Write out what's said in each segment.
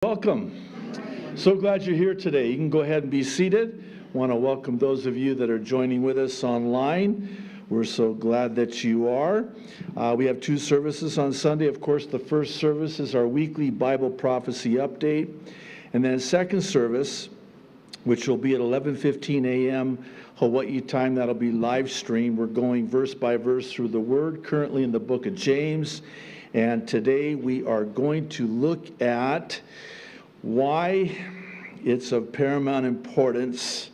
Welcome. So glad you're here today. You can go ahead and be seated. Want to welcome those of you that are joining with us online. We're so glad that you are. We have two services on Sunday. Of course, the first service is our weekly Bible prophecy update. And then second service, which will be at 11:15 a.m. Hawaii time, that'll be live stream. We're going verse by verse through the Word, currently in the book of James. And today we are going to look at why it's of paramount importance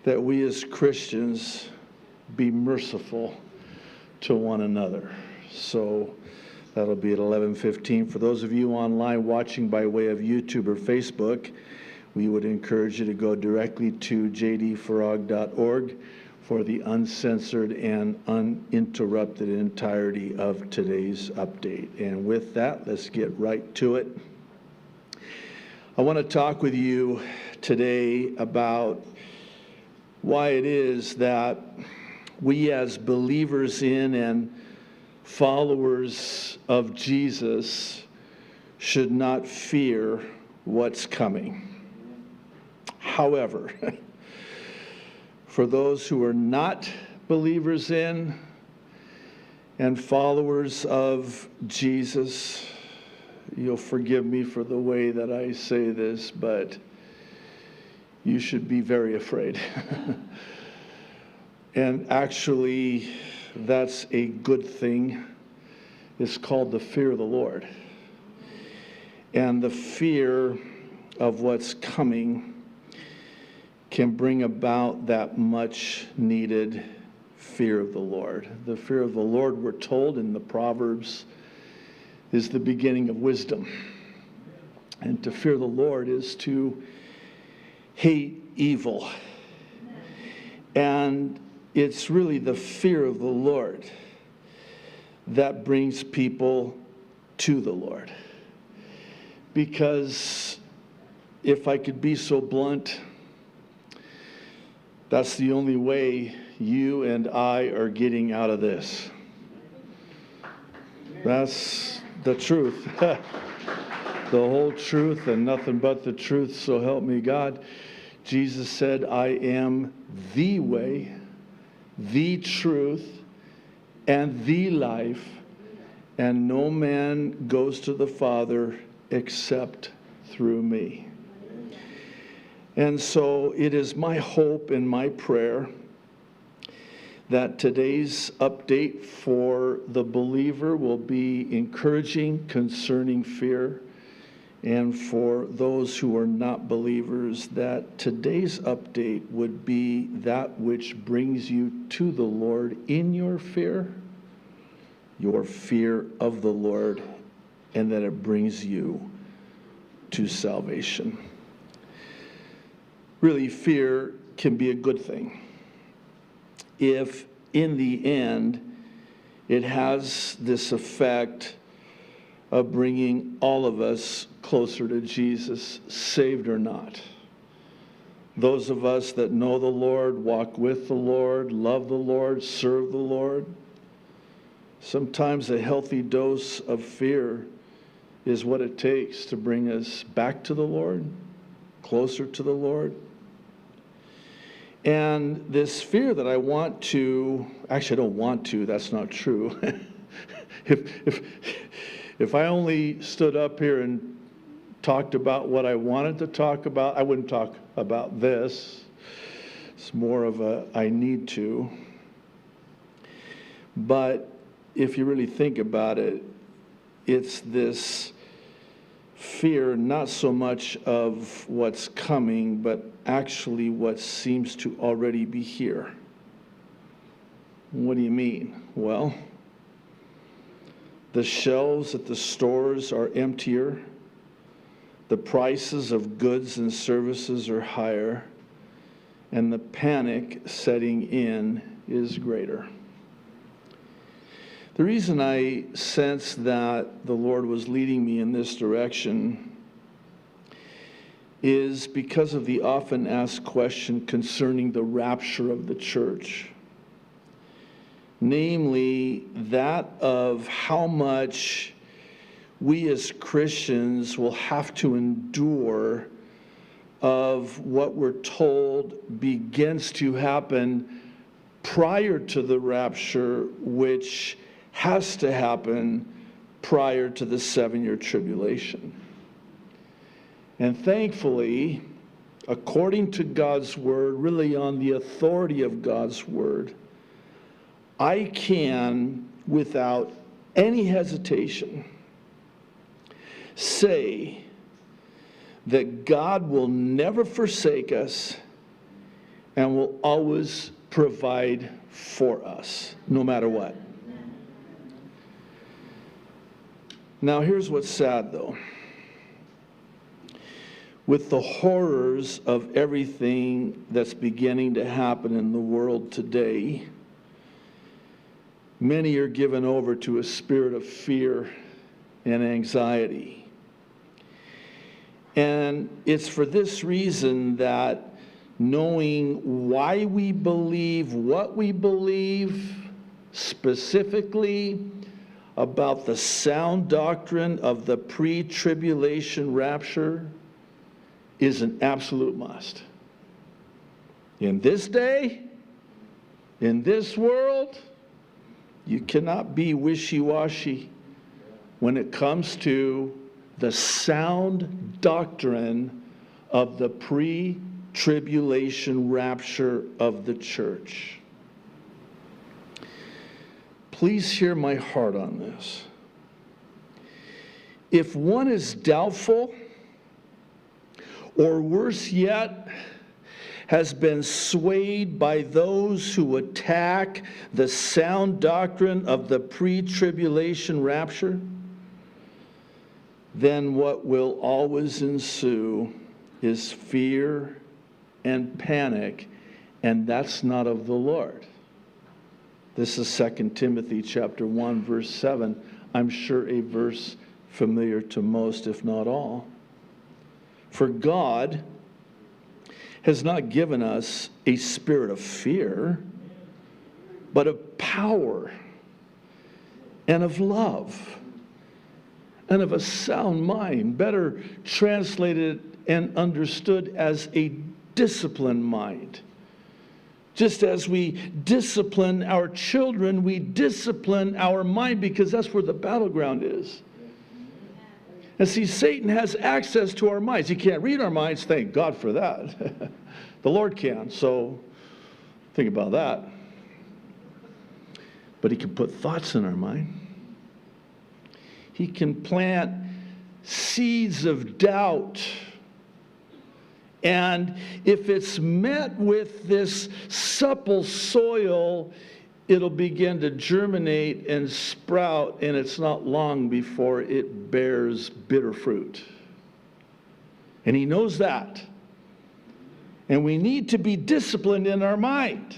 that we as Christians be merciful to one another. So that'll be at 11:15. For those of you online watching by way of YouTube or Facebook, we would encourage you to go directly to jdfarag.org for the uncensored and uninterrupted entirety of today's update. And with that, let's get right to it. I want to talk with you today about why it is that we as believers in and followers of Jesus should not fear what's coming. However, for those who are not believers in and followers of Jesus, you'll forgive me for the way that I say this, but you should be very afraid. And actually, that's a good thing. It's called the fear of the Lord. And the fear of what's coming can bring about that much needed fear of the Lord. The fear of the Lord, we're told in the Proverbs, is the beginning of wisdom. And to fear the Lord is to hate evil. And it's really the fear of the Lord that brings people to the Lord. Because if I could be so blunt, that's the only way you and I are getting out of this. That's the truth. The whole truth and nothing but the truth, so help me God. Jesus said, I am the way, the truth, and the life, and no man goes to the Father except through me. And so it is my hope and my prayer that today's update for the believer will be encouraging concerning fear, and for those who are not believers, that today's update would be that which brings you to the Lord in your fear of the Lord, and that it brings you to salvation. Really, fear can be a good thing if in the end it has this effect of bringing all of us closer to Jesus, saved or not. Those of us that know the Lord, walk with the Lord, love the Lord, serve the Lord. Sometimes a healthy dose of fear is what it takes to bring us back to the Lord, closer to the Lord. And this fear that I want to, actually I don't want to, that's not true. If I only stood up here and talked about what I wanted to talk about, I wouldn't talk about this. It's more of a I need to. But if you really think about it, it's this fear not so much of what's coming, but actually what seems to already be here. What do you mean? Well, the shelves at the stores are emptier. The prices of goods and services are higher. And the panic setting in is greater. The reason I sense that the Lord was leading me in this direction is because of the often asked question concerning the rapture of the church. Namely, that of how much we as Christians will have to endure of what we're told begins to happen prior to the rapture, which has to happen prior to the 7-year tribulation. And thankfully, according to God's word, really on the authority of God's word, I can, without any hesitation, say that God will never forsake us and will always provide for us, no matter what. Now, here's what's sad, though. With the horrors of everything that's beginning to happen in the world today, many are given over to a spirit of fear and anxiety. And it's for this reason that knowing why we believe what we believe, specifically about the sound doctrine of the pre-tribulation rapture, is an absolute must. In this day, in this world, you cannot be wishy-washy when it comes to the sound doctrine of the pre-tribulation rapture of the church. Please hear my heart on this. If one is doubtful, or worse yet, has been swayed by those who attack the sound doctrine of the pre-tribulation rapture, then what will always ensue is fear and panic, and that's not of the Lord. This is 2 Timothy chapter 1, verse 7. I'm sure a verse familiar to most, if not all. For God has not given us a spirit of fear, but of power and of love and of a sound mind, better translated and understood as a disciplined mind. Just as we discipline our children, we discipline our mind because that's where the battleground is. And see, Satan has access to our minds. He can't read our minds, thank God for that. The Lord can, so think about that. But he can put thoughts in our mind. He can plant seeds of doubt. And if it's met with this supple soil, it'll begin to germinate and sprout, and it's not long before it bears bitter fruit. And he knows that. And we need to be disciplined in our mind,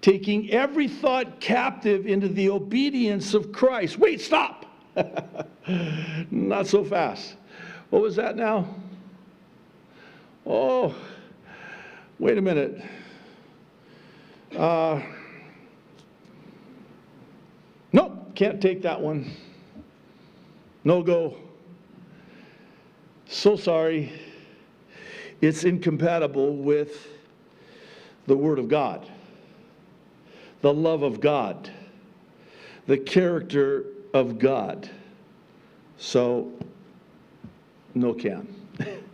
taking every thought captive into the obedience of Christ. Wait, stop! Not so fast. What was that now? Oh, wait a minute. Nope, can't take that one. No go. So sorry. It's incompatible with the Word of God, the love of God, the character of God. So, no can,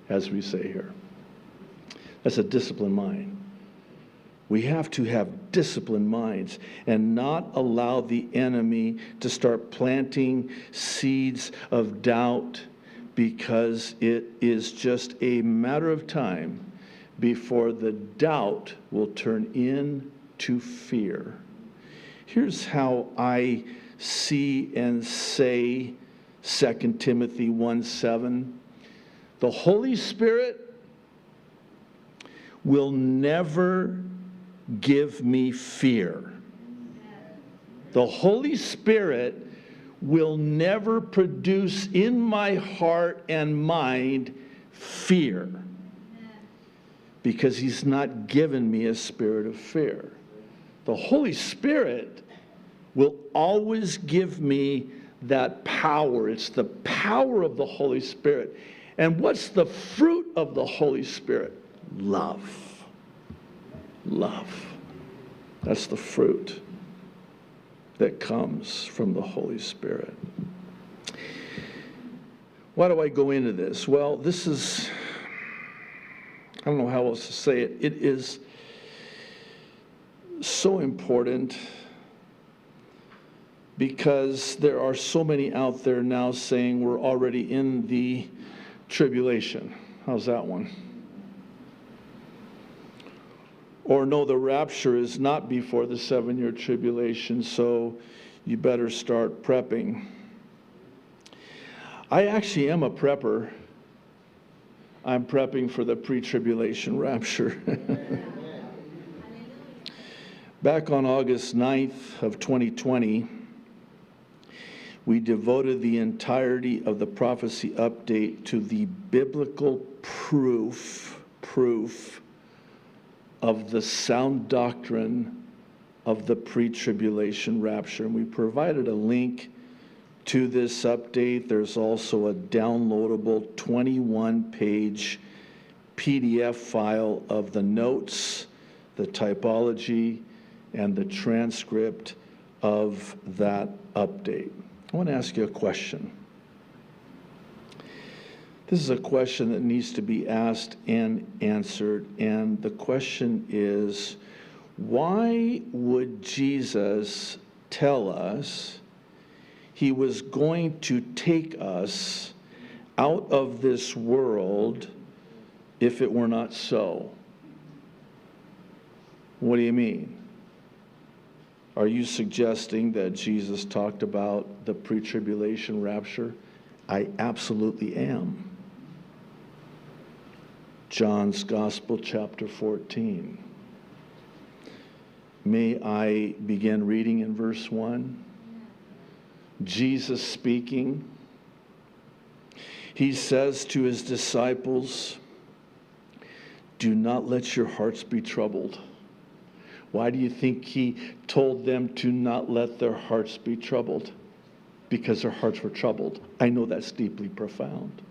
as we say here. That's a disciplined mind. We have to have disciplined minds and not allow the enemy to start planting seeds of doubt, because it is just a matter of time before the doubt will turn into fear. Here's how I see and say 2 Timothy 1:7. The Holy Spirit will never give me fear. The Holy Spirit will never produce in my heart and mind fear, because he's not given me a spirit of fear. The Holy Spirit will always give me that power. It's the power of the Holy Spirit. And what's the fruit of the Holy Spirit? Love. Love. That's the fruit that comes from the Holy Spirit. Why do I go into this? Well, this is, I don't know how else to say it. It is so important because there are so many out there now saying we're already in the tribulation. How's that one? Or no, the rapture is not before the 7-year tribulation, so you better start prepping. I actually am a prepper. I'm prepping for the pre-tribulation rapture. Back on August 9th of 2020, we devoted the entirety of the prophecy update to the biblical proof of the sound doctrine of the pre-tribulation rapture. And we provided a link to this update. There's also a downloadable 21-page PDF file of the notes, the typology, and the transcript of that update. I want to ask you a question. This is a question that needs to be asked and answered, and the question is, why would Jesus tell us he was going to take us out of this world if it were not so? What do you mean? Are you suggesting that Jesus talked about the pre-tribulation rapture? I absolutely am. John's Gospel, chapter 14. May I begin reading in verse 1? Jesus speaking. He says to his disciples, "Do not let your hearts be troubled." Why do you think he told them to not let their hearts be troubled? Because their hearts were troubled. I know that's deeply profound.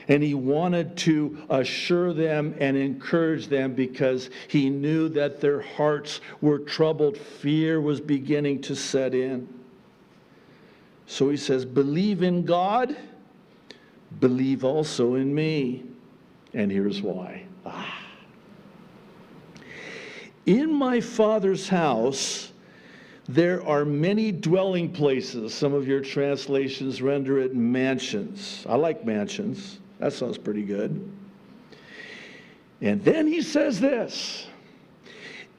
And he wanted to assure them and encourage them because he knew that their hearts were troubled. Fear was beginning to set in. So he says, believe in God, believe also in me. And here's why. In my Father's house, there are many dwelling places. Some of your translations render it mansions. I like mansions. That sounds pretty good. And then he says this,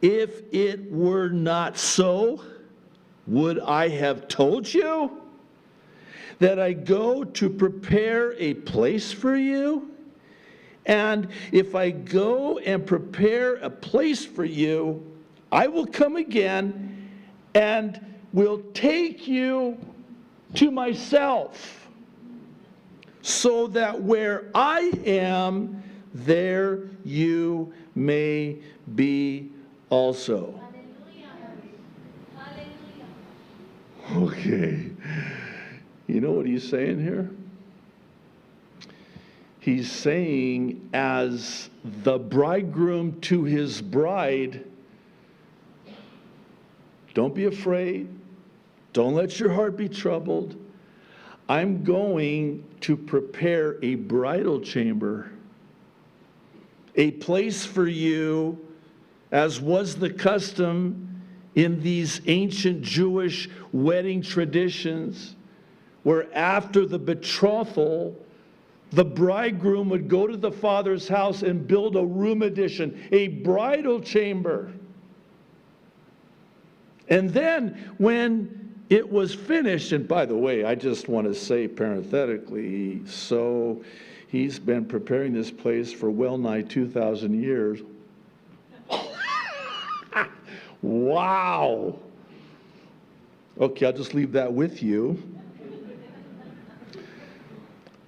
if it were not so, would I have told you that I go to prepare a place for you? And if I go and prepare a place for you, I will come again and will take you to myself, so that where I am, there you may be also. Hallelujah. Okay. You know what he's saying here? He's saying, as the bridegroom to his bride, don't be afraid. Don't let your heart be troubled. I'm going to prepare a bridal chamber, a place for you, as was the custom in these ancient Jewish wedding traditions, where after the betrothal, the bridegroom would go to the father's house and build a room addition, a bridal chamber. And then when it was finished, and by the way, I just want to say parenthetically, so he's been preparing this place for well nigh 2,000 years. Wow. Okay, I'll just leave that with you.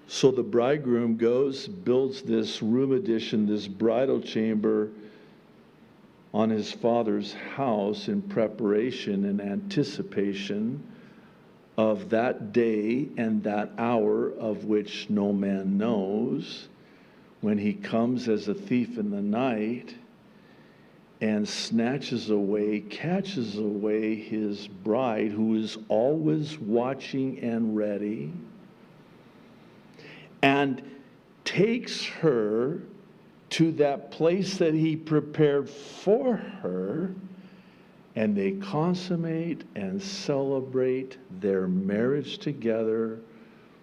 So the bridegroom goes, builds this room addition, this bridal chamber on his father's house in preparation and anticipation of that day and that hour of which no man knows, when he comes as a thief in the night and snatches away, catches away his bride, who is always watching and ready, and takes her to that place that he prepared for her, and they consummate and celebrate their marriage together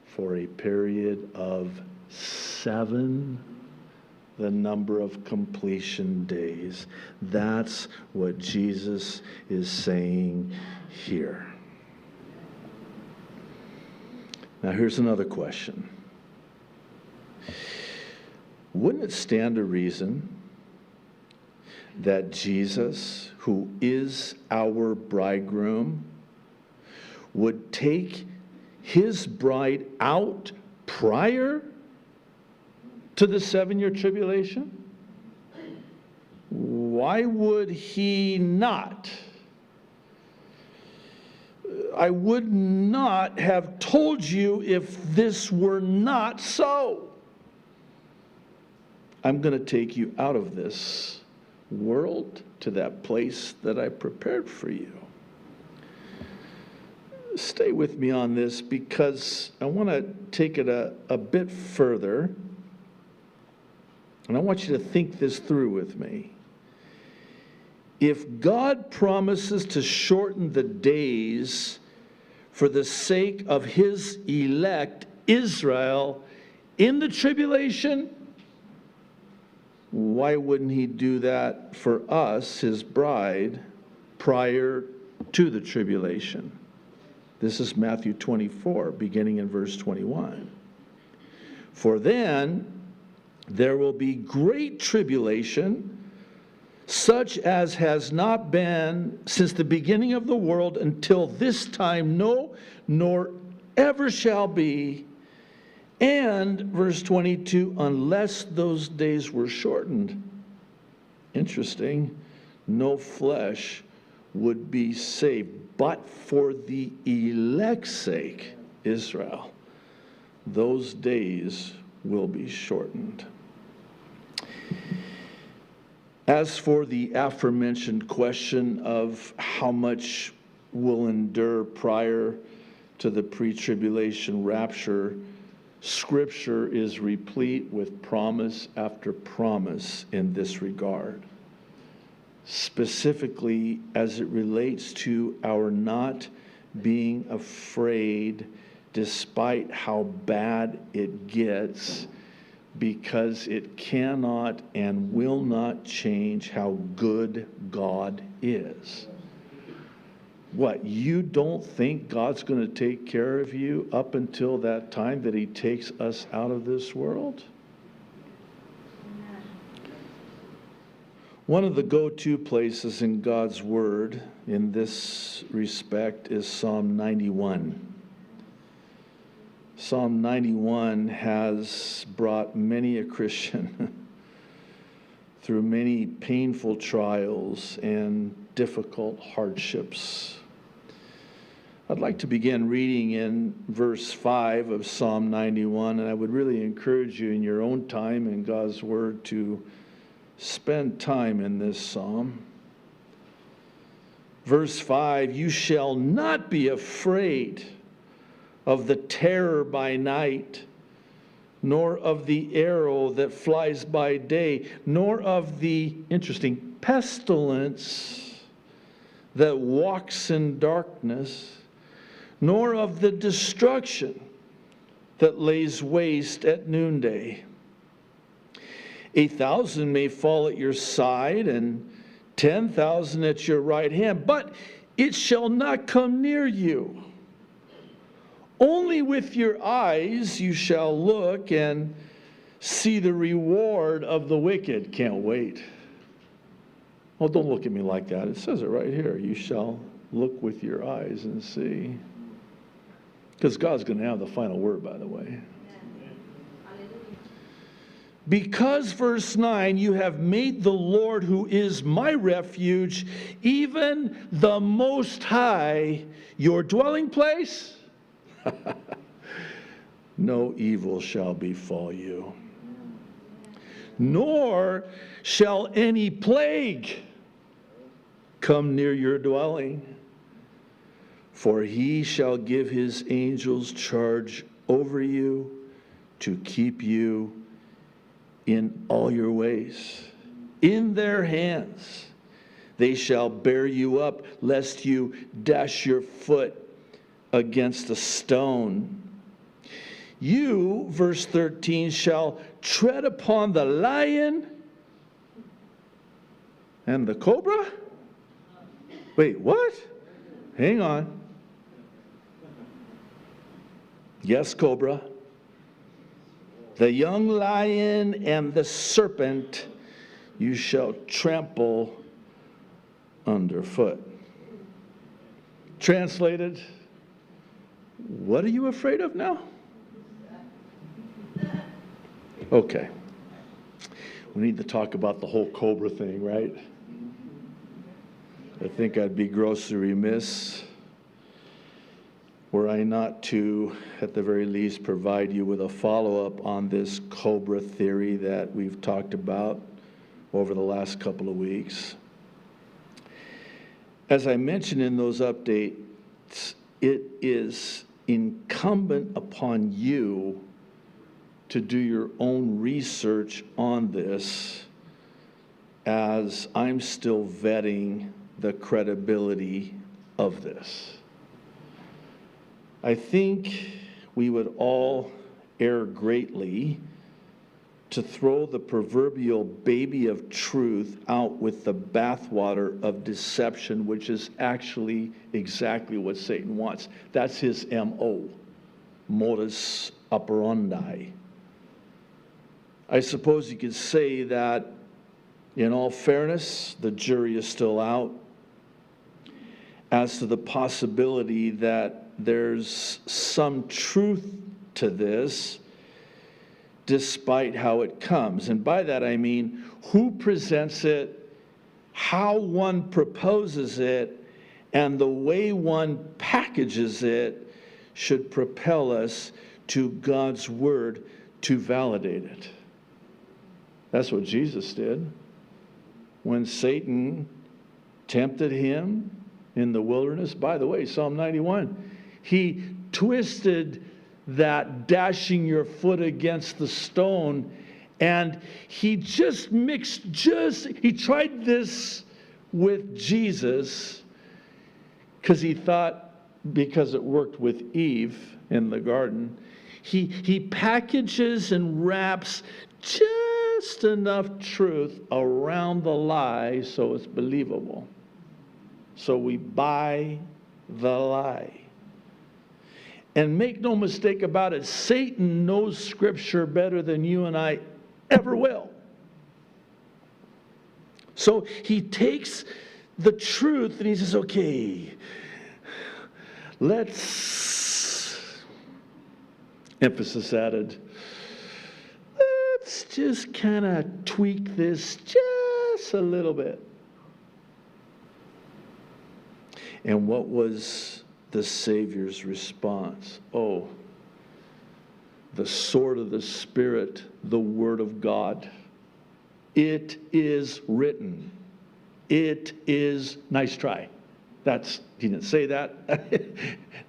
for a period of 7, the number of completion days. That's what Jesus is saying here. Now here's another question. Wouldn't it stand to reason that Jesus, who is our bridegroom, would take his bride out prior to the 7-year tribulation? Why would he not? I would not have told you if this were not so. I'm going to take you out of this world to that place that I prepared for you. Stay with me on this, because I want to take it a bit further, and I want you to think this through with me. If God promises to shorten the days for the sake of his elect, Israel, in the tribulation, why wouldn't he do that for us, his bride, prior to the tribulation? This is Matthew 24, beginning in verse 21. For then there will be great tribulation, such as has not been since the beginning of the world until this time, no, nor ever shall be. And, verse 22, unless those days were shortened. Interesting. No flesh would be saved, but for the elect's sake, Israel, those days will be shortened. As for the aforementioned question of how much will endure prior to the pre-tribulation rapture, Scripture is replete with promise after promise in this regard, specifically as it relates to our not being afraid despite how bad it gets, because it cannot and will not change how good God is. What, you don't think God's going to take care of you up until that time that he takes us out of this world? One of the go-to places in God's Word in this respect is Psalm 91. Psalm 91 has brought many a Christian through many painful trials and difficult hardships. I'd like to begin reading in verse 5 of Psalm 91, and I would really encourage you in your own time in God's Word to spend time in this psalm. Verse 5, you shall not be afraid of the terror by night, nor of the arrow that flies by day, nor of the, interesting, pestilence that walks in darkness, nor of the destruction that lays waste at noonday. 1,000 may fall at your side, and 10,000 at your right hand, but it shall not come near you. Only with your eyes you shall look and see the reward of the wicked. Can't wait. Oh, don't look at me like that. It says it right here. You shall look with your eyes and see. Because God's going to have the final word, by the way. Because, verse 9, you have made the Lord, who is my refuge, even the Most High, your dwelling place. No evil shall befall you, nor shall any plague come near your dwelling. For he shall give his angels charge over you to keep you in all your ways. In their hands they shall bear you up, lest you dash your foot against a stone. You, verse 13, shall tread upon the lion and the cobra? Wait, what? Hang on. Yes, cobra. The young lion and the serpent you shall trample underfoot. Translated, what are you afraid of now? Okay. We need to talk about the whole cobra thing, right? I think I'd be grossly remiss were I not to, at the very least, provide you with a follow-up on this cobra theory that we've talked about over the last couple of weeks. As I mentioned in those updates, it is incumbent upon you to do your own research on this, as I'm still vetting the credibility of this. I think we would all err greatly to throw the proverbial baby of truth out with the bathwater of deception, which is actually exactly what Satan wants. That's his MO, modus operandi. I suppose you could say that, in all fairness, the jury is still out as to the possibility that there's some truth to this, despite how it comes. And by that I mean who presents it, how one proposes it, and the way one packages it should propel us to God's word to validate it. That's what Jesus did. When Satan tempted him in the wilderness, by the way, Psalm 91, he twisted that dashing your foot against the stone, and he just he tried this with Jesus because it worked with Eve in the garden, he packages and wraps just enough truth around the lie so it's believable. So we buy the lie. And make no mistake about it, Satan knows Scripture better than you and I ever will. So he takes the truth and he says, okay, let's, emphasis added, let's just kind of tweak this just a little bit. And what was the Savior's response? Oh, the sword of the Spirit, the Word of God. It is written. It is, nice try. He didn't say that.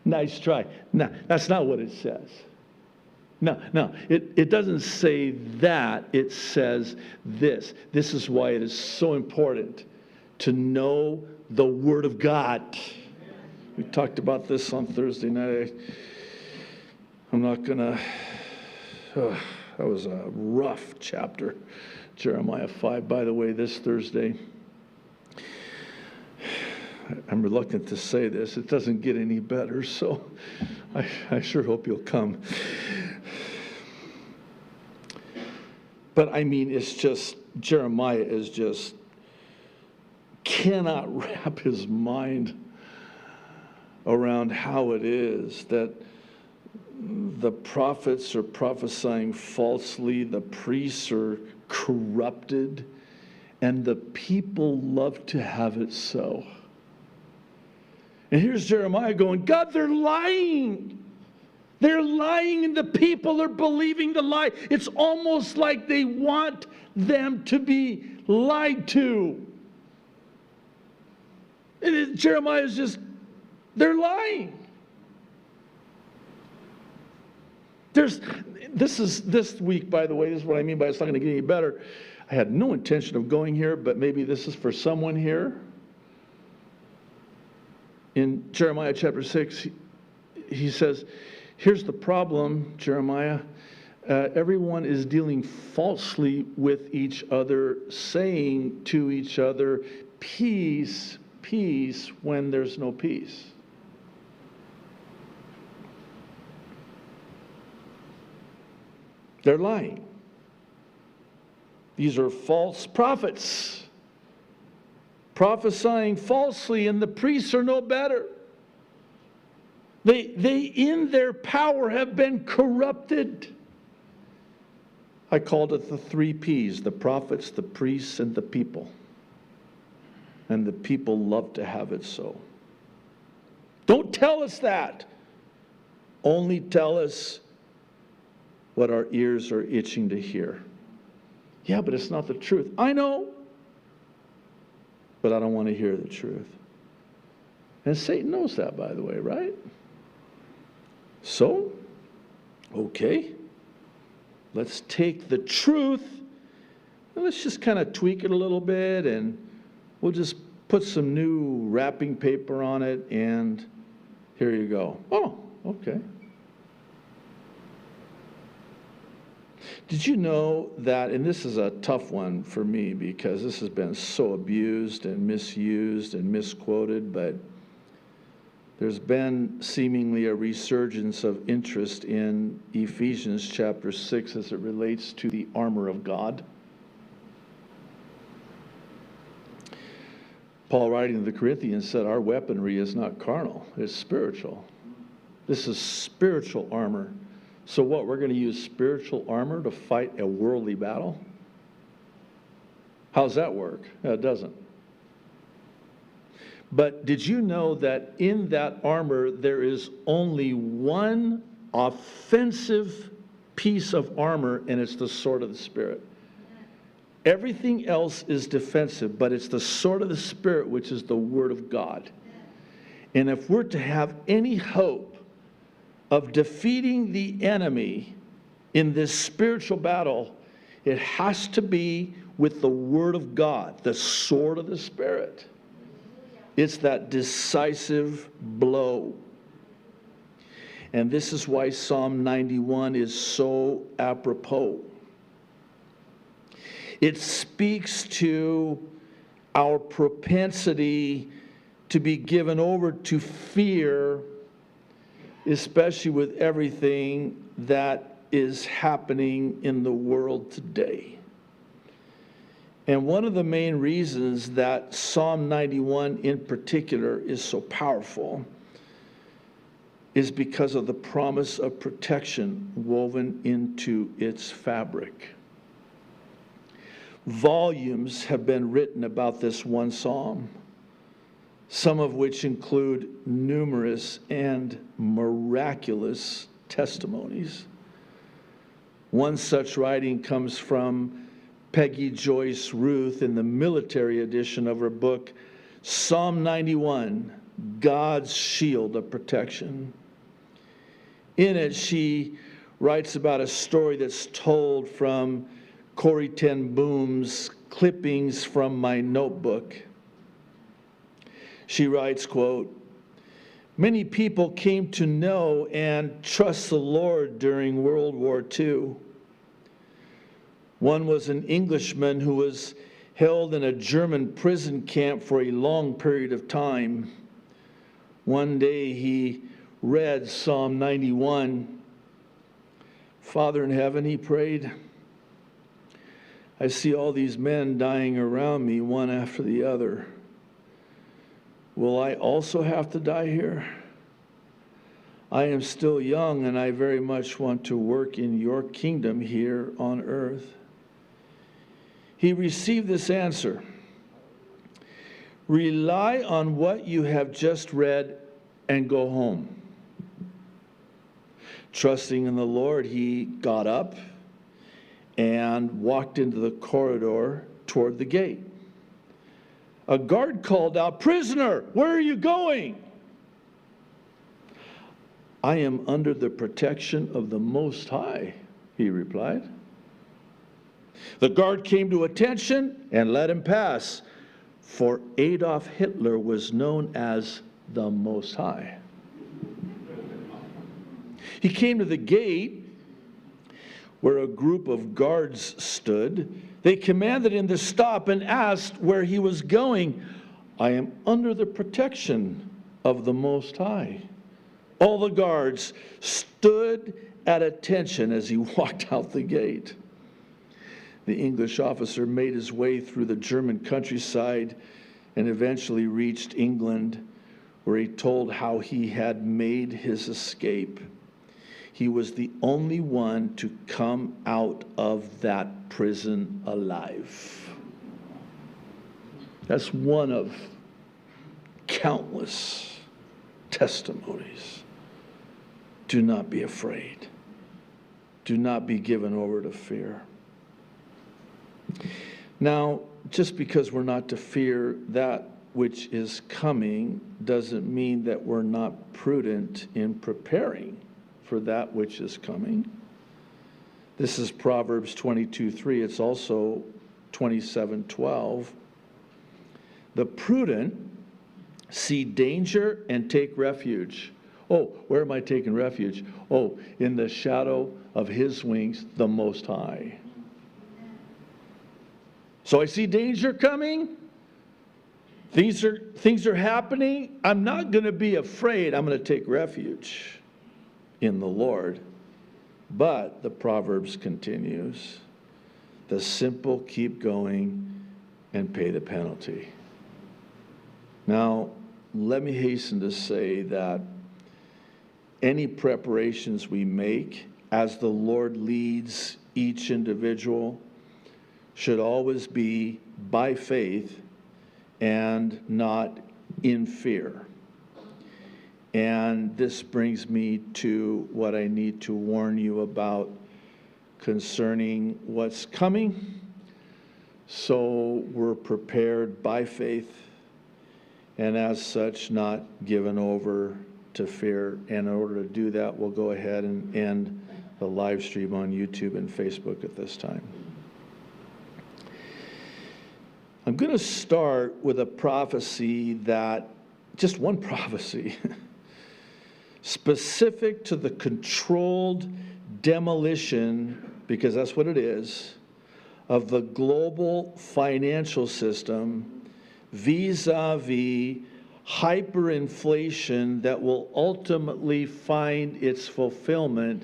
Nice try. No, that's not what it says. No, it doesn't say that. It says this. This is why it is so important to know the Word of God. We talked about this on Thursday night. I'm not going to... that was a rough chapter, Jeremiah 5. By the way, this Thursday, I'm reluctant to say this. It doesn't get any better, so I sure hope you'll come. But I mean, it's just, Jeremiah is just cannot wrap his mind around how it is that the prophets are prophesying falsely, the priests are corrupted, and the people love to have it so. And here's Jeremiah going, God, they're lying. They're lying and the people are believing the lie. It's almost like they want them to be lied to. And Jeremiah is just, they're lying. This week, by the way, this is what I mean by it's not going to get any better. I had no intention of going here, but maybe this is for someone here. In Jeremiah chapter 6, he says, here's the problem, Jeremiah. Everyone is dealing falsely with each other, saying to each other, peace, peace, when there's no peace. They're lying. These are false prophets, prophesying falsely, and the priests are no better. They in their power have been corrupted. I called it the 3 Ps, the prophets, the priests, and the people. And the people love to have it so. Don't tell us that. Only tell us what our ears are itching to hear. Yeah, but it's not the truth. I know, but I don't want to hear the truth. And Satan knows that, by the way, right? So, okay, let's take the truth and let's just kind of tweak it a little bit, and we'll just put some new wrapping paper on it, and here you go. Oh, okay. Did you know that, and this is a tough one for me because this has been so abused and misused and misquoted, but there's been seemingly a resurgence of interest in Ephesians chapter 6 as it relates to the armor of God. Paul, writing to the Corinthians, said our weaponry is not carnal, it's spiritual. This is spiritual armor. So what, we're going to use spiritual armor to fight a worldly battle? How's that work? No, it doesn't. But did you know that in that armor there is only one offensive piece of armor, and it's the sword of the Spirit? Everything else is defensive, but it's the sword of the Spirit, which is the Word of God. And if we're to have any hope of defeating the enemy in this spiritual battle, it has to be with the Word of God, the sword of the Spirit. It's that decisive blow. And this is why Psalm 91 is so apropos. It speaks to our propensity to be given over to fear, especially with everything that is happening in the world today. And one of the main reasons that Psalm 91 in particular is so powerful is because of the promise of protection woven into its fabric. Volumes have been written about this one psalm, some of which include numerous and miraculous testimonies. One such writing comes from Peggy Joyce Ruth in the military edition of her book, Psalm 91, God's Shield of Protection. In it, she writes about a story that's told from Corrie ten Boom's clippings from my notebook. She writes, quote, "Many people came to know and trust the Lord during World War II. One was an Englishman who was held in a German prison camp for a long period of time. One day he read Psalm 91. Father in heaven, he prayed, I see all these men dying around me, one after the other. Will I also have to die here? I am still young and I very much want to work in your kingdom here on earth." He received this answer: rely on what you have just read and go home. Trusting in the Lord, he got up and walked into the corridor toward the gate. A guard called out, "Prisoner, where are you going?" "I am under the protection of the Most High," he replied. The guard came to attention and let him pass, for Adolf Hitler was known as the Most High. He came to the gate where a group of guards stood. They commanded him to stop and asked where he was going. "I am under the protection of the Most High." All the guards stood at attention as he walked out the gate. The English officer made his way through the German countryside and eventually reached England, where he told how he had made his escape. He was the only one to come out of that prison alive. That's one of countless testimonies. Do not be afraid. Do not be given over to fear. Now, just because we're not to fear that which is coming doesn't mean that we're not prudent in preparing for that which is coming. This is Proverbs 22:3. It's also 27:12. The prudent see danger and take refuge. Oh, where am I taking refuge? Oh, in the shadow of his wings, the Most High. So I see danger coming. Things are happening. I'm not going to be afraid. I'm going to take refuge in the Lord. But the Proverbs continues, the simple keep going and pay the penalty. Now, let me hasten to say that any preparations we make as the Lord leads each individual should always be by faith and not in fear. And this brings me to what I need to warn you about concerning what's coming. So we're prepared by faith, and as such, not given over to fear. And in order to do that, we'll go ahead and end the live stream on YouTube and Facebook at this time. I'm going to start with a prophecy that, just one prophecy, specific to the controlled demolition, because that's what it is, of the global financial system vis-a-vis hyperinflation that will ultimately find its fulfillment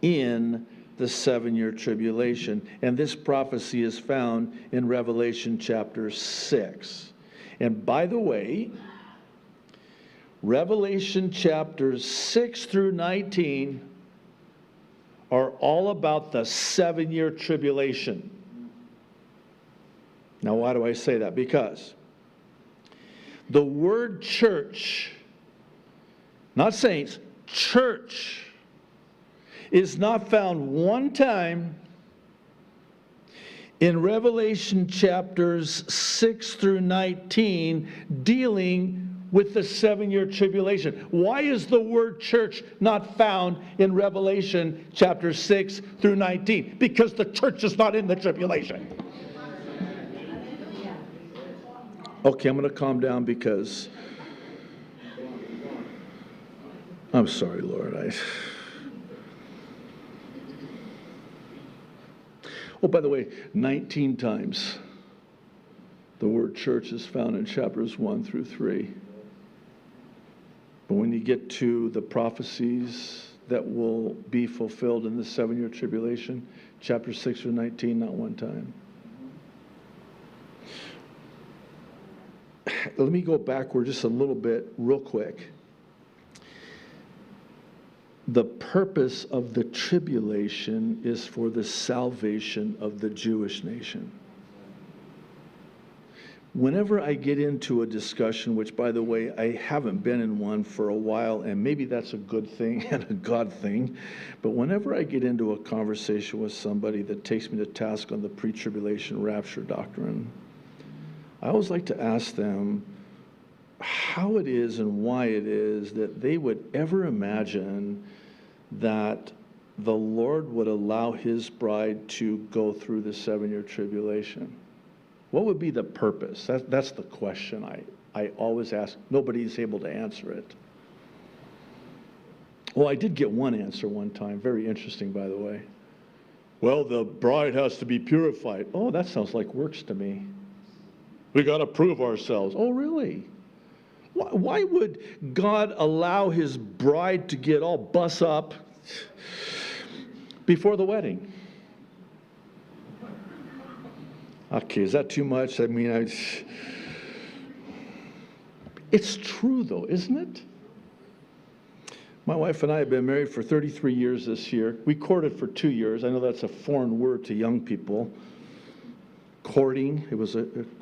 in the 7-year tribulation. And this prophecy is found in Revelation chapter 6. And by the way, Revelation chapters 6 through 19 are all about the 7-year tribulation. Now, why do I say that? Because the word church, not saints, church, is not found one time in Revelation chapters 6 through 19 dealing with the 7-year tribulation. Why is the word church not found in Revelation chapter 6 through 19? Because the church is not in the tribulation. Okay, I'm going to calm down because I'm sorry, Lord. Oh, by the way, 19 times the word church is found in chapters 1 through 3. But when you get to the prophecies that will be fulfilled in the 7-year tribulation, chapter 6 through 19, not one time. Let me go backward just a little bit, real quick. The purpose of the tribulation is for the salvation of the Jewish nation. Whenever I get into a discussion, which, by the way, I haven't been in one for a while, and maybe that's a good thing and a God thing, but whenever I get into a conversation with somebody that takes me to task on the pre-tribulation rapture doctrine, I always like to ask them how it is and why it is that they would ever imagine that the Lord would allow his bride to go through the 7-year tribulation. What would be the purpose? That's the question I always ask. Nobody's able to answer it. Well, I did get one answer one time. Very interesting, by the way. Well, the bride has to be purified. Oh, that sounds like works to me. We got to prove ourselves. Oh, really? Why would God allow his bride to get all bus up before the wedding? Okay, is that too much? I mean, it's true, though, isn't it? My wife and I have been married for 33 years this year. We courted for 2 years. I know that's a foreign word to young people. Courting,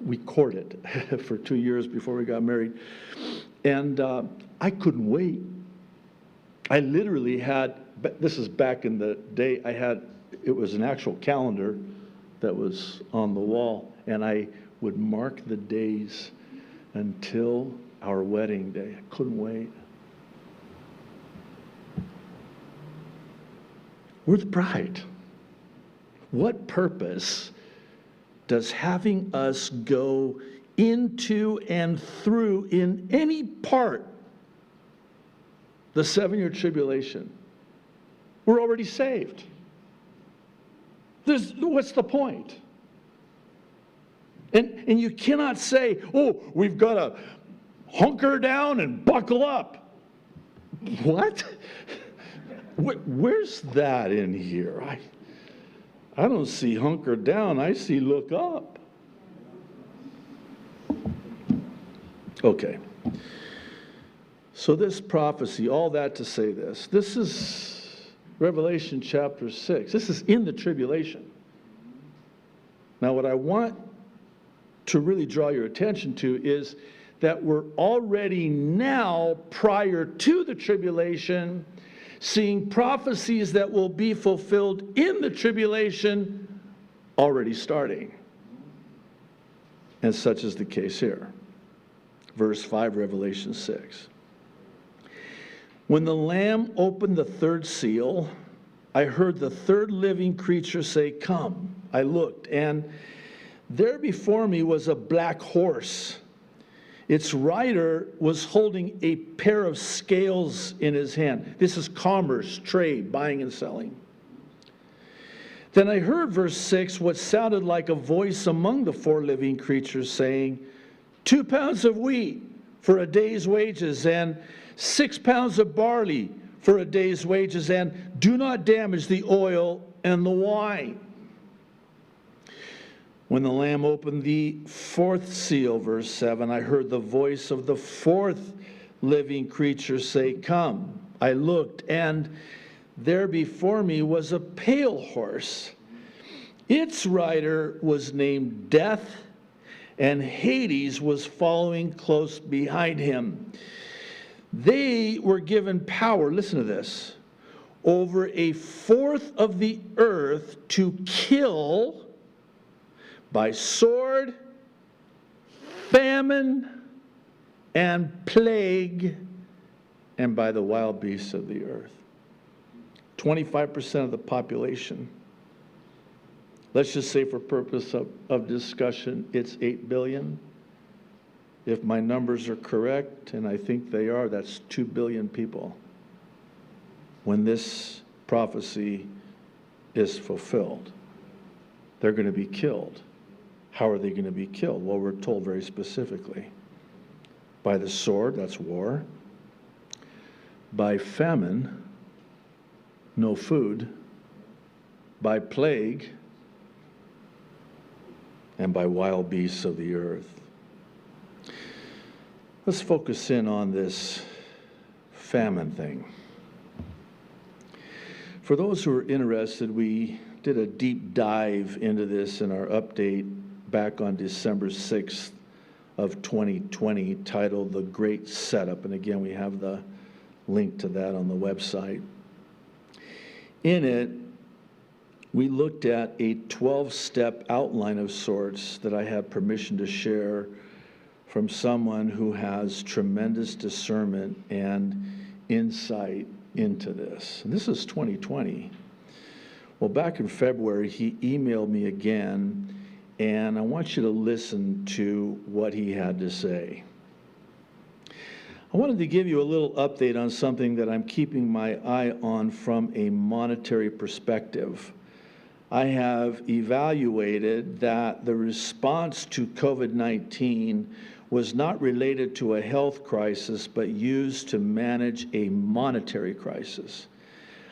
we courted for 2 years before we got married. And I couldn't wait. I literally had, this is back in the day, it was an actual calendar that was on the wall, and I would mark the days until our wedding day. I couldn't wait. We're the bride. What purpose does having us go into and through in any part the 7-year tribulation? We're already saved. What's the point? And you cannot say, oh, we've got to hunker down and buckle up. What? Where's that in here? I don't see hunker down. I see look up. Okay. So this prophecy, all that to say this. This is Revelation chapter 6. This is in the tribulation. Now, what I want to really draw your attention to is that we're already now, prior to the tribulation, seeing prophecies that will be fulfilled in the tribulation already starting. And such is the case here. Verse 5, Revelation 6. When the Lamb opened the third seal, I heard the third living creature say, "Come." I looked, and there before me was a black horse. Its rider was holding a pair of scales in his hand. This is commerce, trade, buying and selling. Then I heard, verse 6, what sounded like a voice among the 4 living creatures saying, 2 pounds of wheat for a day's wages, and 6 pounds of barley for a day's wages, and do not damage the oil and the wine. When the Lamb opened the 4th seal, verse 7, I heard the voice of the 4th living creature say, "Come." I looked, and there before me was a pale horse. Its rider was named Death, and Hades was following close behind him. They were given power, listen to this, over 1/4 of the earth to kill by sword, famine, and plague, and by the wild beasts of the earth. 25% of the population. Let's just say for purpose of discussion, it's 8 billion. If my numbers are correct, and I think they are, that's 2 billion people when this prophecy is fulfilled. They're going to be killed. How are they going to be killed? Well, we're told very specifically. By the sword, that's war. By famine, no food. By plague, and by wild beasts of the earth. Let's focus in on this famine thing. For those who are interested, we did a deep dive into this in our update back on December 6th of 2020, titled The Great Setup. And again, we have the link to that on the website. In it, we looked at a 12-step outline of sorts that I had permission to share from someone who has tremendous discernment and insight into this. And this is 2020. Well, back in February, he emailed me again, and I want you to listen to what he had to say. I wanted to give you a little update on something that I'm keeping my eye on from a monetary perspective. I have evaluated that the response to COVID-19 was not related to a health crisis, but used to manage a monetary crisis.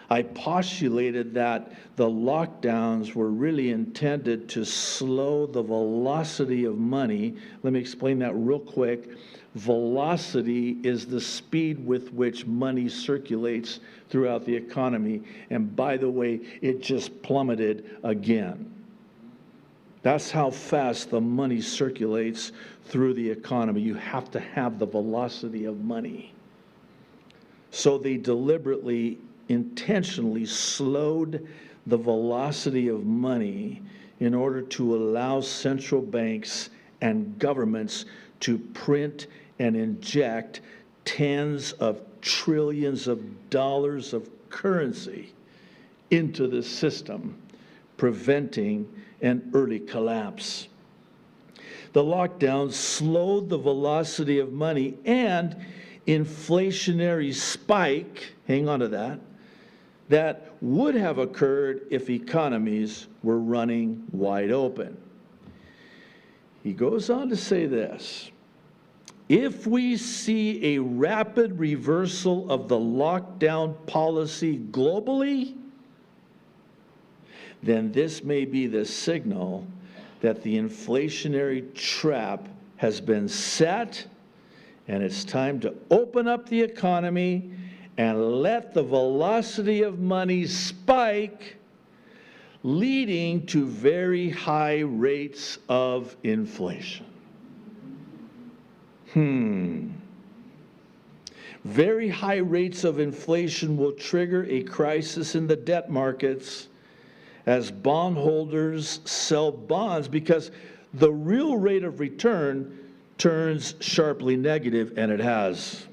I postulated that the lockdowns were really intended to slow the velocity of money. Let me explain that real quick. Velocity is the speed with which money circulates throughout the economy. And by the way, it just plummeted again. That's how fast the money circulates through the economy. You have to have the velocity of money. So they deliberately, intentionally slowed the velocity of money in order to allow central banks and governments to print and inject tens of trillions of dollars of currency into the system, preventing an early collapse. The lockdown slowed the velocity of money and inflationary spike, hang on to that would have occurred if economies were running wide open. He goes on to say this: if we see a rapid reversal of the lockdown policy globally, then this may be the signal that the inflationary trap has been set, and it's time to open up the economy and let the velocity of money spike, leading to very high rates of inflation. Very high rates of inflation will trigger a crisis in the debt markets as bondholders sell bonds, because the real rate of return turns sharply negative, and it has.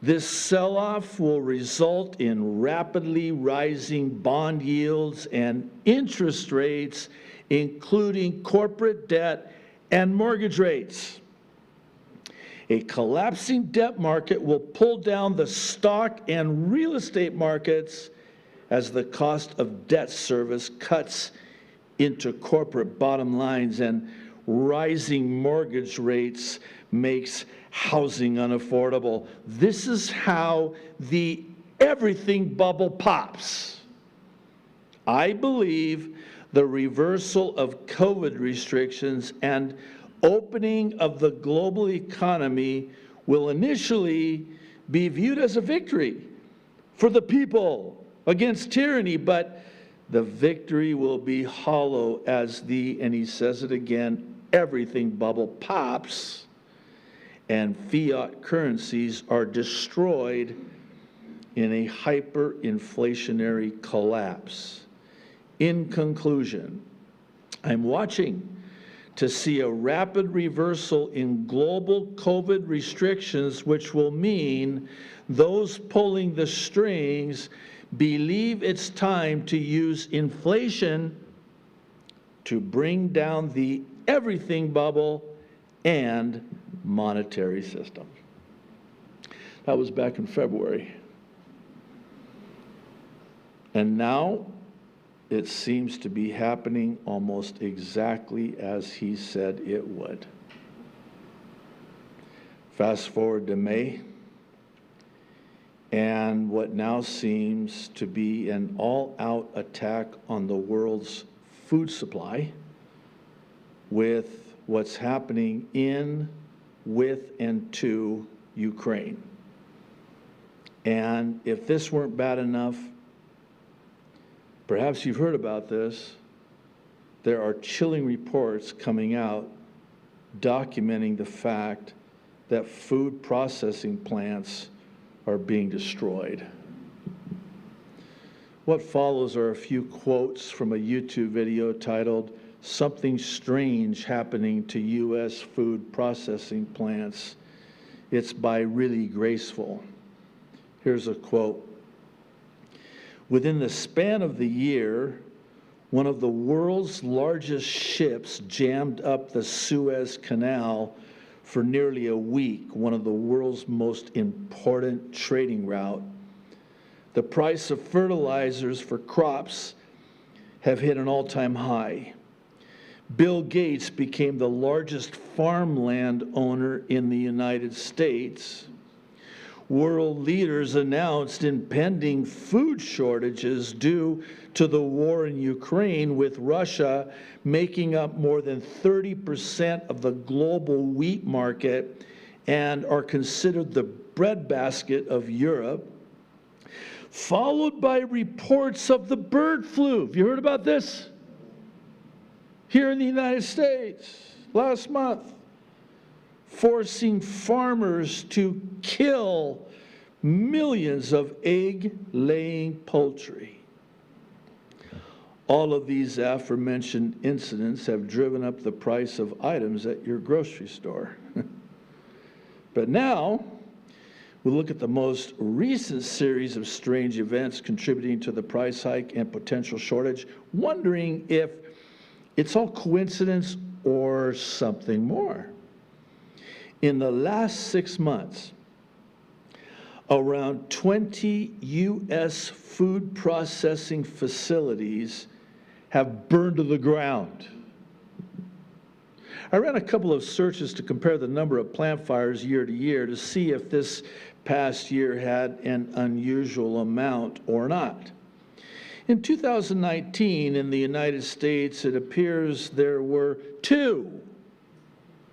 This sell-off will result in rapidly rising bond yields and interest rates, including corporate debt and mortgage rates. A collapsing debt market will pull down the stock and real estate markets as the cost of debt service cuts into corporate bottom lines, and rising mortgage rates makes housing unaffordable. This is how the everything bubble pops. I believe the reversal of COVID restrictions and opening of the global economy will initially be viewed as a victory for the people against tyranny, but the victory will be hollow as and he says it again, everything bubble pops and fiat currencies are destroyed in a hyperinflationary collapse. In conclusion, I'm watching to see a rapid reversal in global COVID restrictions, which will mean those pulling the strings believe it's time to use inflation to bring down the everything bubble and monetary system. That was back in February. And now it seems to be happening almost exactly as he said it would. Fast forward to May, and what now seems to be an all-out attack on the world's food supply, with what's happening in, with, and to Ukraine. And if this weren't bad enough, perhaps you've heard about this, there are chilling reports coming out documenting the fact that food processing plants are being destroyed. What follows are a few quotes from a YouTube video titled, "Something Strange Happening to U.S. Food Processing Plants." It's by Really Graceful. Here's a quote. "Within the span of the year, one of the world's largest ships jammed up the Suez Canal for nearly a week, one of the world's most important trading route. The price of fertilizers for crops have hit an all-time high. Bill Gates became the largest farmland owner in the United States. World leaders announced impending food shortages due to the war in Ukraine, with Russia making up more than 30% of the global wheat market and are considered the breadbasket of Europe. Followed by reports of the bird flu." Have you heard about this? Here in the United States last month, forcing farmers to kill millions of egg-laying poultry. All of these aforementioned incidents have driven up the price of items at your grocery store. But now, we'll look at the most recent series of strange events contributing to the price hike and potential shortage, wondering if it's all coincidence or something more. In the last 6 months, around 20 U.S. food processing facilities have burned to the ground. I ran a couple of searches to compare the number of plant fires year to year to see if this past year had an unusual amount or not. In 2019, in the United States, it appears there were 2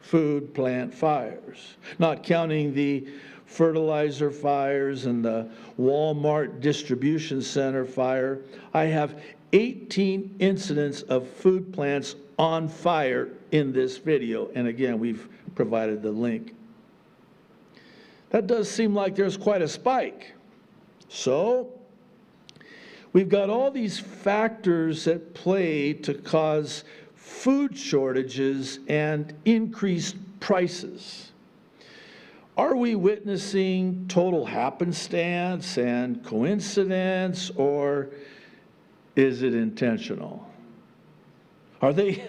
food plant fires, not counting the fertilizer fires and the Walmart distribution center fire. I have 18 incidents of food plants on fire in this video, and again, we've provided the link. That does seem like there's quite a spike. So, we've got all these factors at play to cause food shortages and increased prices. Are we witnessing total happenstance and coincidence, or is it intentional? Are they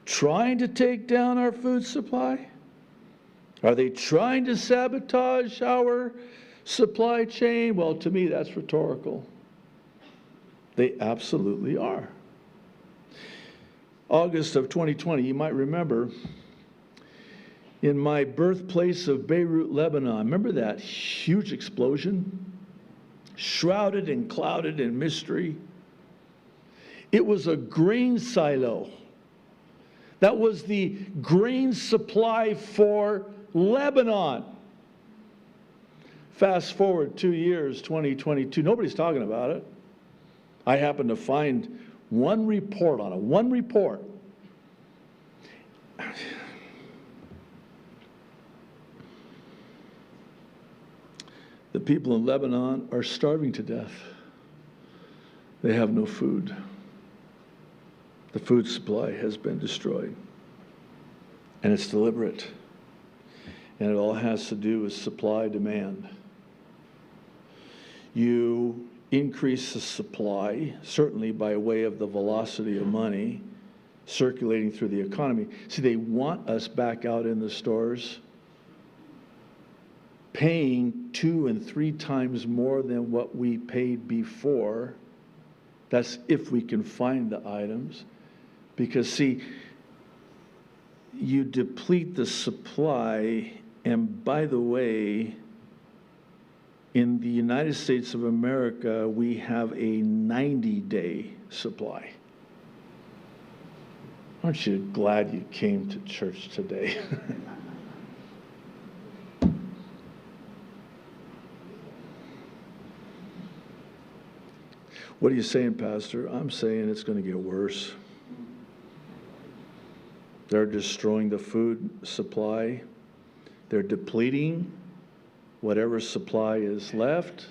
trying to take down our food supply? Are they trying to sabotage our supply chain? Well, to me, that's rhetorical. They absolutely are. August of 2020, you might remember, in my birthplace of Beirut, Lebanon, remember that huge explosion? Shrouded and clouded in mystery. It was a grain silo. That was the grain supply for Lebanon. Fast forward 2 years, 2022, nobody's talking about it. I happened to find one report on it, one report. The people in Lebanon are starving to death. They have no food. The food supply has been destroyed. And it's deliberate. And it all has to do with supply demand. You increase the supply, certainly by way of the velocity of money circulating through the economy. See, they want us back out in the stores paying 2 and 3 times more than what we paid before. That's if we can find the items. Because, see, you deplete the supply, and by the way, in the United States of America, we have a 90-day supply. Aren't you glad you came to church today? What are you saying, Pastor? I'm saying it's going to get worse. They're destroying the food supply. They're depleting whatever supply is left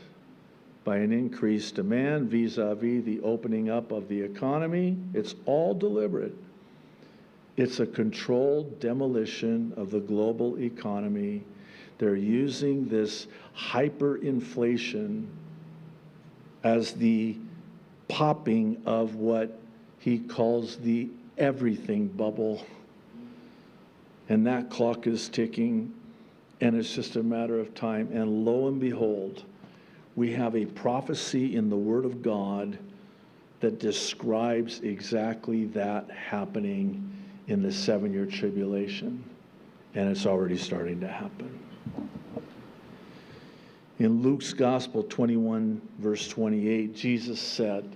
by an increased demand vis-a-vis the opening up of the economy. It's all deliberate. It's a controlled demolition of the global economy. They're using this hyperinflation as the popping of what he calls the everything bubble. And that clock is ticking, and it's just a matter of time. And lo and behold, we have a prophecy in the Word of God that describes exactly that happening in the 7-year tribulation. And it's already starting to happen. In Luke's Gospel 21, verse 28, Jesus said,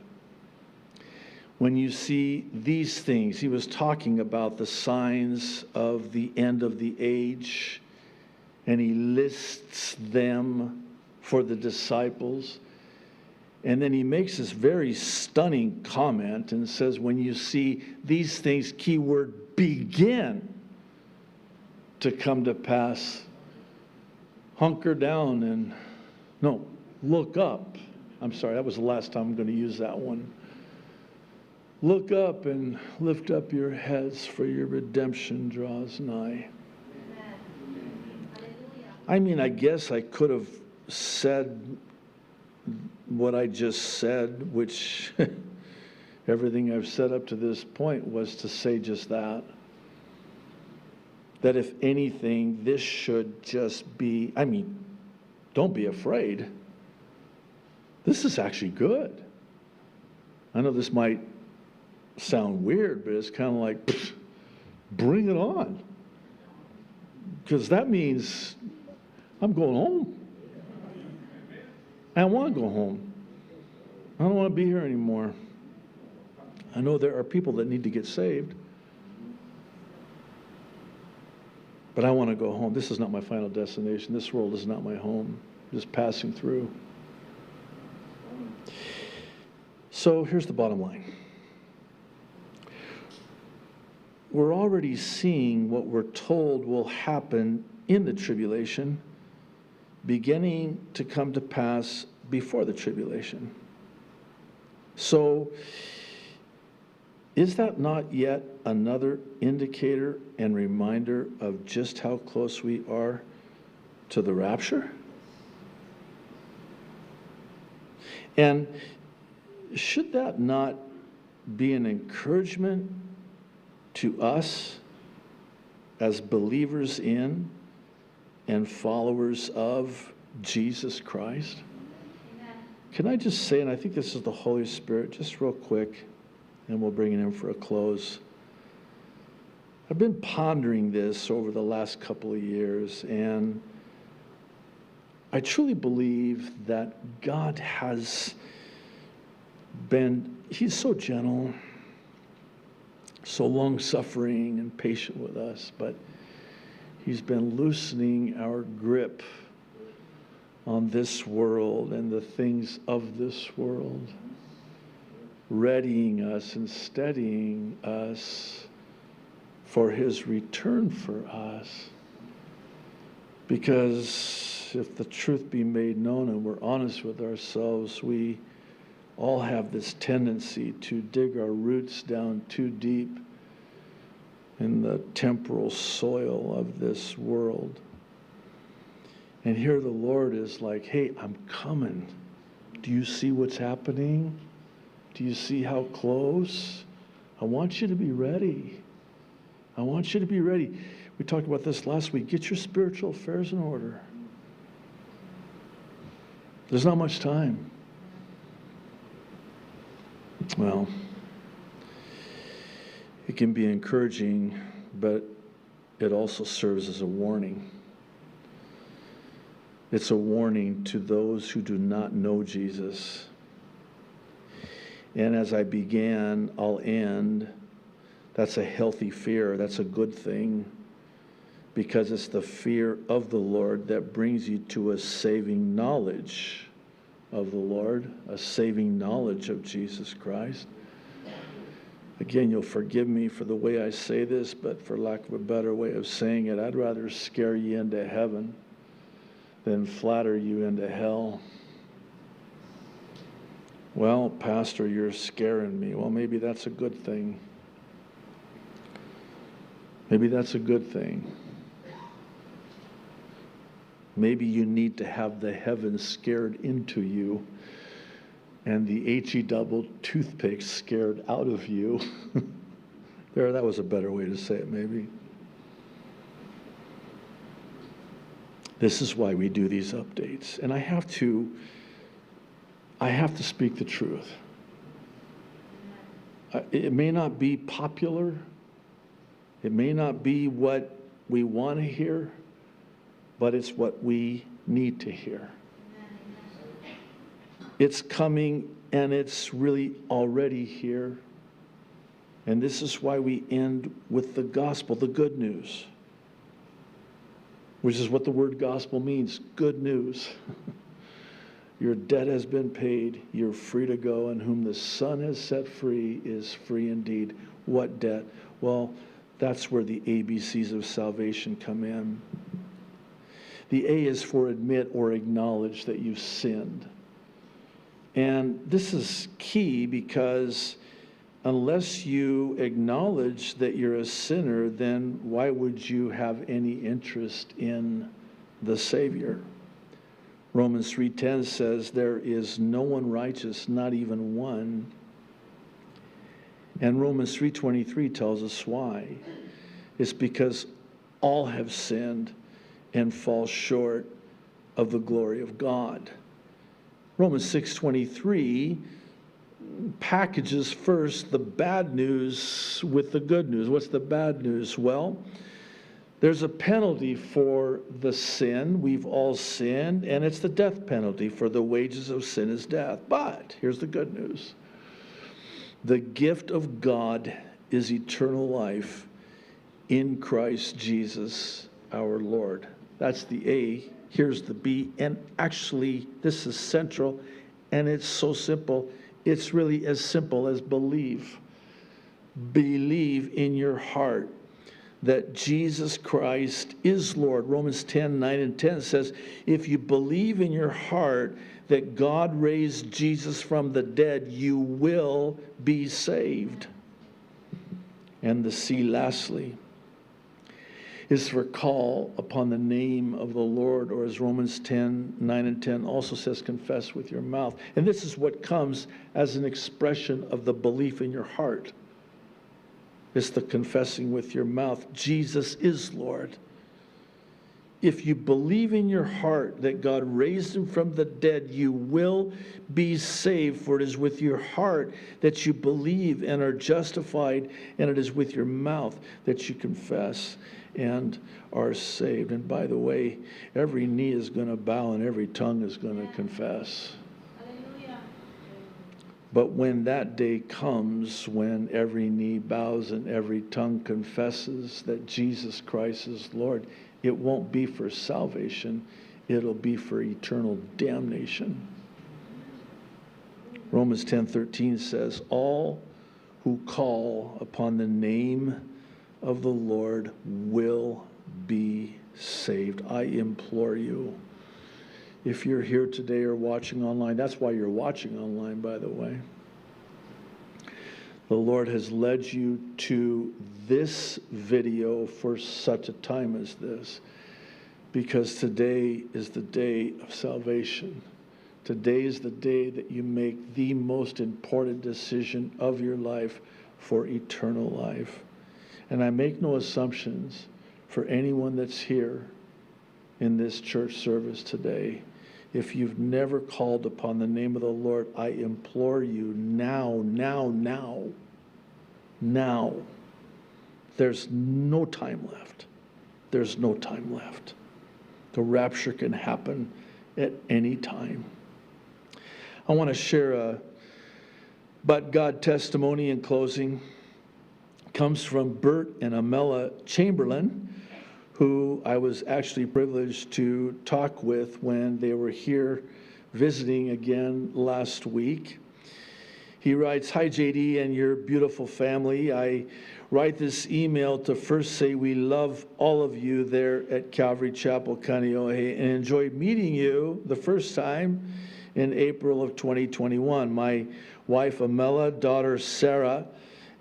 when you see these things, he was talking about the signs of the end of the age, and he lists them for the disciples. And then he makes this very stunning comment and says, when you see these things, keyword, begin to come to pass, hunker down and, no, look up. I'm sorry, that was the last time I'm going to use that one. Look up and lift up your heads, for your redemption draws nigh. I mean, I guess I could have said what I just said, which everything I've said up to this point was to say just that. That if anything, this should just be, I mean, don't be afraid. This is actually good. I know this might sound weird, but it's kind of like, bring it on. Because that means I'm going home. I want to go home. I don't want to be here anymore. I know there are people that need to get saved, but I want to go home. This is not my final destination. This world is not my home. I'm just passing through. So here's the bottom line. We're already seeing what we're told will happen in the tribulation beginning to come to pass before the tribulation. So, is that not yet another indicator and reminder of just how close we are to the rapture? And should that not be an encouragement to us as believers in and followers of Jesus Christ? Amen. Can I just say, and I think this is the Holy Spirit, just real quick, and we'll bring it in for a close. I've been pondering this over the last couple of years, and I truly believe that God has been, he's so gentle, so long-suffering and patient with us, but he's been loosening our grip on this world and the things of this world, readying us and steadying us for his return for us. Because if the truth be made known and we're honest with ourselves, we all have this tendency to dig our roots down too deep in the temporal soil of this world. And here the Lord is like, hey, I'm coming. Do you see what's happening? Do you see how close? I want you to be ready. I want you to be ready. We talked about this last week. Get your spiritual affairs in order. There's not much time. Well, it can be encouraging, but it also serves as a warning. It's a warning to those who do not know Jesus. And as I began, I'll end. That's a healthy fear. That's a good thing, because it's the fear of the Lord that brings you to a saving knowledge of the Lord, a saving knowledge of Jesus Christ. Again, you'll forgive me for the way I say this, but for lack of a better way of saying it, I'd rather scare you into heaven than flatter you into hell. Well, Pastor, you're scaring me. Well, maybe that's a good thing. Maybe that's a good thing. Maybe you need to have the heavens scared into you and the H-E double toothpick scared out of you. That was a better way to say it, maybe. This is why we do these updates. And I have to speak the truth. It may not be popular. It may not be what we want to hear, but it's what we need to hear. It's coming, and it's really already here. And this is why we end with the gospel, the good news, which is what the word gospel means, good news. Your debt has been paid. You're free to go, and whom the Son has set free is free indeed. What debt? Well, that's where the ABCs of salvation come in. The A is for admit or acknowledge that you've sinned. And this is key because unless you acknowledge that you're a sinner, then why would you have any interest in the Savior? Romans 3:10 says, there is no one righteous, not even one. And Romans 3:23 tells us why. It's because all have sinned and fall short of the glory of God. Romans 6:23 packages first the bad news with the good news. What's the bad news? Well, there's a penalty for the sin. We've all sinned, and it's the death penalty, for the wages of sin is death. But here's the good news. The gift of God is eternal life in Christ Jesus our Lord. That's the A. Here's the B. And actually, this is central, and it's so simple. It's really as simple as believe. Believe in your heart that Jesus Christ is Lord. Romans 10:9 and 10 says, if you believe in your heart that God raised Jesus from the dead, you will be saved. And the C, lastly, is for call upon the name of the Lord, or as Romans 10:9 and 10 also says, confess with your mouth. And this is what comes as an expression of the belief in your heart. It's the confessing with your mouth. Jesus is Lord. If you believe in your heart that God raised him from the dead, you will be saved. For it is with your heart that you believe and are justified, and it is with your mouth that you confess and are saved. And by the way, every knee is going to bow and every tongue is going to confess. But when that day comes, when every knee bows and every tongue confesses that Jesus Christ is Lord, it won't be for salvation, it'll be for eternal damnation. Romans 10:13 says, all who call upon the name of the Lord will be saved. I implore you, if you're here today or watching online, that's why you're watching online, by the way. The Lord has led you to this video for such a time as this, because today is the day of salvation. Today is the day that you make the most important decision of your life for eternal life. And I make no assumptions for anyone that's here in this church service today. If you've never called upon the name of the Lord, I implore you now. There's no time left. There's no time left. The rapture can happen at any time. I want to share a but God testimony in closing. It comes from Bert and Amela Chamberlain, who I was actually privileged to talk with when they were here visiting again last week. He writes, "Hi, JD and your beautiful family. I write this email to first say we love all of you there at Calvary Chapel, Kaneohe, and enjoyed meeting you the first time in April of 2021. My wife, Amela, daughter, Sarah,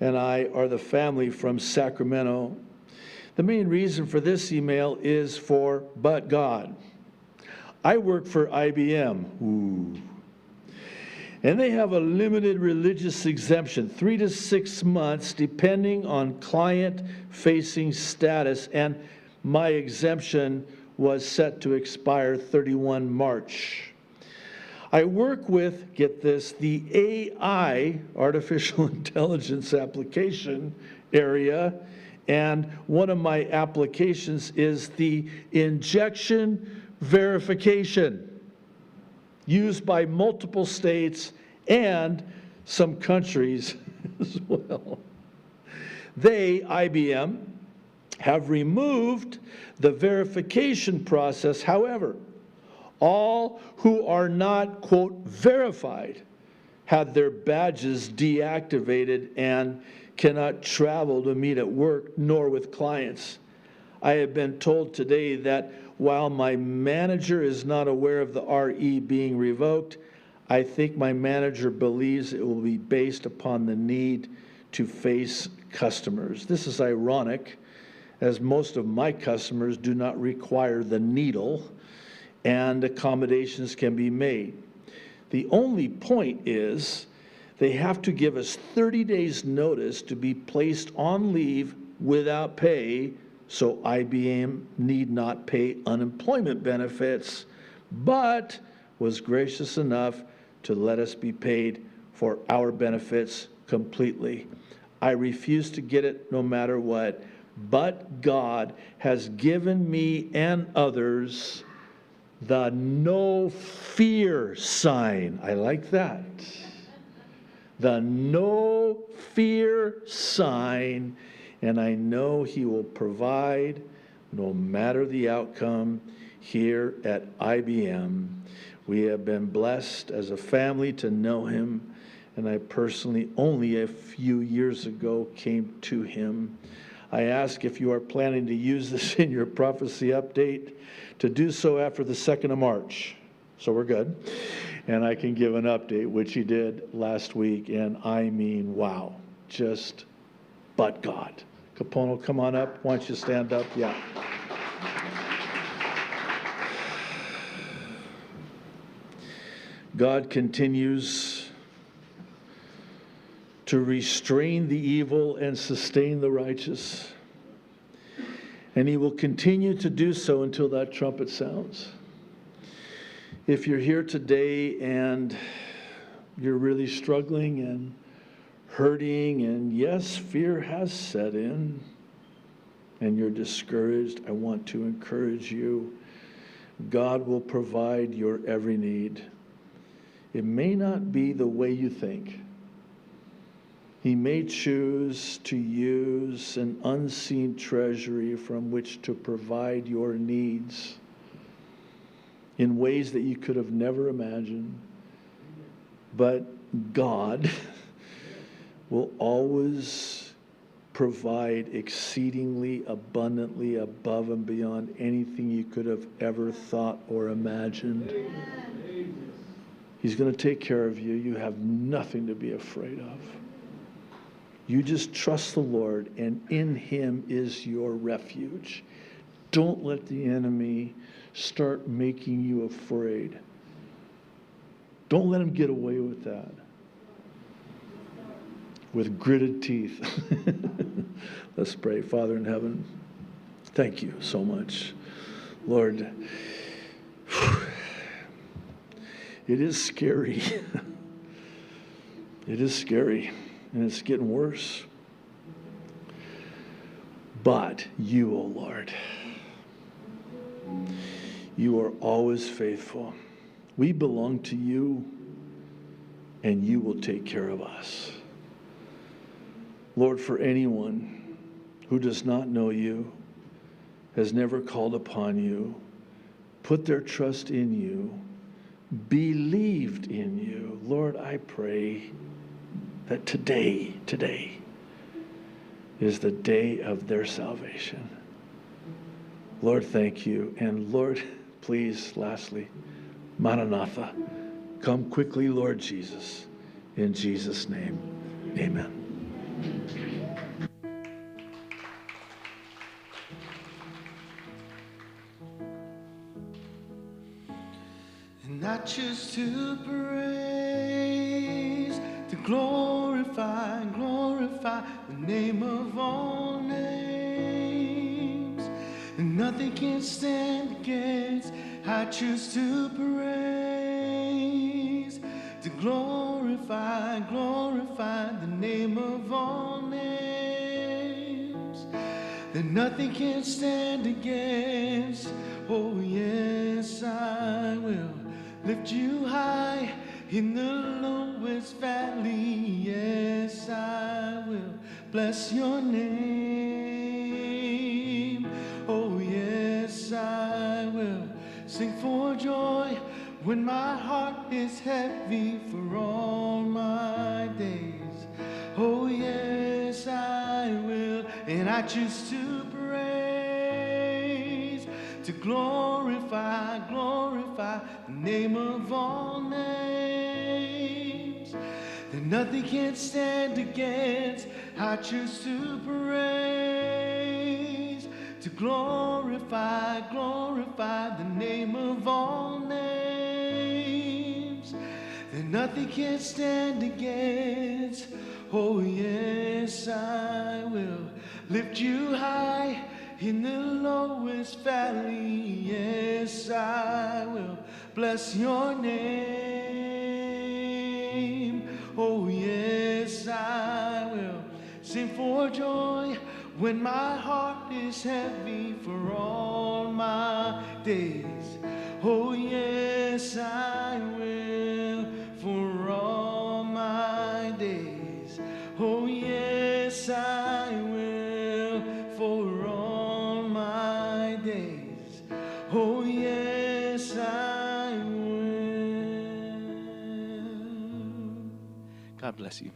and I are the family from Sacramento. The main reason for this email is for but God. I work for IBM. Ooh. And they have a limited religious exemption, 3 to 6 months, depending on client-facing status. And my exemption was set to expire 31 March. I work with, get this, the AI, artificial intelligence application area, and one of my applications is the injection verification, used by multiple states and some countries as well. They, IBM, have removed the verification process. However, all who are not, quote, verified had their badges deactivated and cannot travel to meet at work nor with clients. I have been told today that while my manager is not aware of the RE being revoked, I think my manager believes it will be based upon the need to face customers. This is ironic, as most of my customers do not require the needle, and accommodations can be made. The only point is they have to give us 30 days notice to be placed on leave without pay, so IBM need not pay unemployment benefits, but was gracious enough to let us be paid for our benefits completely. I refuse to get it no matter what, but God has given me and others the no fear sign. I like that. The no fear sign. And I know He will provide no matter the outcome here at IBM. We have been blessed as a family to know Him, and I personally only a few years ago came to Him. I ask if you are planning to use this in your prophecy update, to do so after the 2nd of March. So we're good. And I can give an update, which He did last week, and I mean, wow, just but God. Capono, come on up. Why don't you stand up? Yeah. God continues to restrain the evil and sustain the righteous. And He will continue to do so until that trumpet sounds. If you're here today and you're really struggling and hurting, and yes, fear has set in, and you're discouraged, I want to encourage you. God will provide your every need. It may not be the way you think. He may choose to use an unseen treasury from which to provide your needs in ways that you could have never imagined. But God will always provide exceedingly abundantly above and beyond anything you could have ever thought or imagined. He's going to take care of you. You have nothing to be afraid of. You just trust the Lord, and in Him is your refuge. Don't let the enemy start making you afraid. Don't let him get away with that. With gritted teeth. Let's pray. Father in heaven, thank you so much. Lord, it is scary. It is scary, and it's getting worse. But you, O Lord, you are always faithful. We belong to you, and you will take care of us. Lord, for anyone who does not know you, has never called upon you, put their trust in you, believed in you, Lord, I pray, that today is the day of their salvation. Lord, thank you. And Lord, please, lastly, Maranatha, come quickly, Lord Jesus. In Jesus' name, amen. And I choose to praise, to glorify the name of all names. And nothing can stand against. I choose to praise, to glorify the name of all names. That nothing can stand against. Oh yes, I will lift you high in the lowest valley. Yes, I will bless your name. Oh yes, I will sing for joy when my heart is heavy for all my days. Oh yes, I will, and I choose to praise, to glorify the name of all names. That nothing can stand against. I choose to praise, to glorify the name of all names. That nothing can stand against. Oh yes, I will lift you high in the lowest valley. Yes, I will bless your name. Oh yes, I will sing for joy when my heart is heavy for all my days. Oh yes, I will for all my days. Oh yes, I will for all my days. Oh yes, I will. God bless you.